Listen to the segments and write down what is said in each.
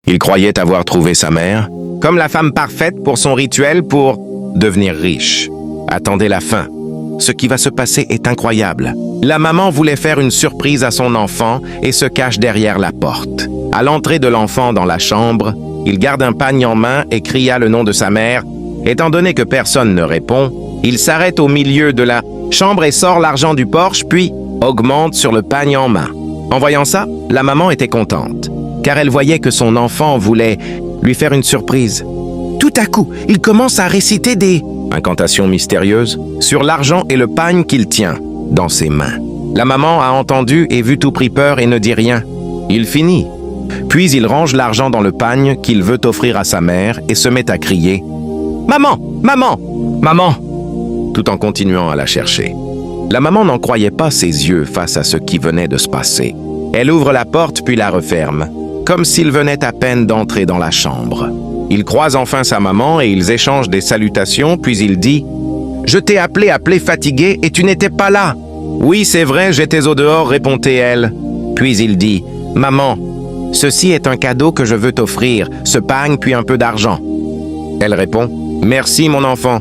Il croyait avoir trouvé sa mère, comme la femme parfaite pour son rituel pour devenir riche. Attendez la fin. Ce qui va se passer est incroyable. La maman voulait faire une surprise à son enfant et se cache derrière la porte. À l'entrée de l'enfant dans la chambre, il garde un pagne en main et cria le nom de sa mère. Étant donné que personne ne répond, il s'arrête au milieu de la chambre et sort l'argent du Porsche, puis augmente sur le pagne en main. En voyant ça, la maman était contente, car elle voyait que son enfant voulait lui faire une surprise. Tout à coup, il commence à réciter des incantations mystérieuses sur l'argent et le pagne qu'il tient dans ses mains. La maman a entendu et vu tout pris peur et ne dit rien. Il finit. Puis il range l'argent dans le pagne qu'il veut offrir à sa mère et se met à crier « Maman! Maman! Maman !» tout en continuant à la chercher. La maman n'en croyait pas ses yeux face à ce qui venait de se passer. Elle ouvre la porte puis la referme, comme s'il venait à peine d'entrer dans la chambre. Il croise enfin sa maman et ils échangent des salutations, puis il dit « Je t'ai appelé fatigué et tu n'étais pas là. »« Oui, c'est vrai, j'étais au dehors, répondait-elle. Puis il dit « Maman, ceci est un cadeau que je veux t'offrir, ce pagne puis un peu d'argent. » Elle répond « Merci mon enfant.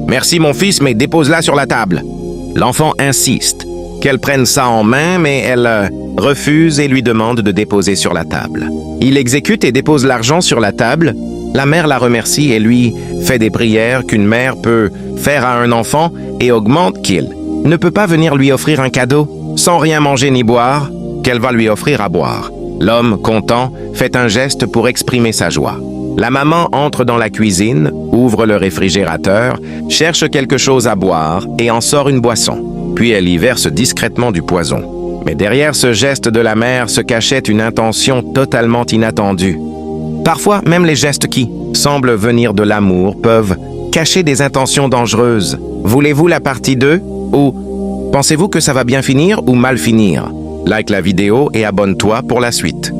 Merci mon fils, mais dépose-la sur la table. » L'enfant insiste qu'elle prenne ça en main, mais elle refuse et lui demande de déposer sur la table. Il exécute et dépose l'argent sur la table. La mère la remercie et lui fait des prières qu'une mère peut faire à un enfant et augmente qu'il ne peut pas venir lui offrir un cadeau sans rien manger ni boire, qu'elle va lui offrir à boire. L'homme, content, fait un geste pour exprimer sa joie. La maman entre dans la cuisine, ouvre le réfrigérateur, cherche quelque chose à boire et en sort une boisson. Puis elle y verse discrètement du poison. Mais derrière ce geste de la mère se cachait une intention totalement inattendue. Parfois, même les gestes qui semblent venir de l'amour peuvent cacher des intentions dangereuses. Voulez-vous la partie 2? Ou pensez-vous que ça va bien finir ou mal finir? Like la vidéo et abonne-toi pour la suite.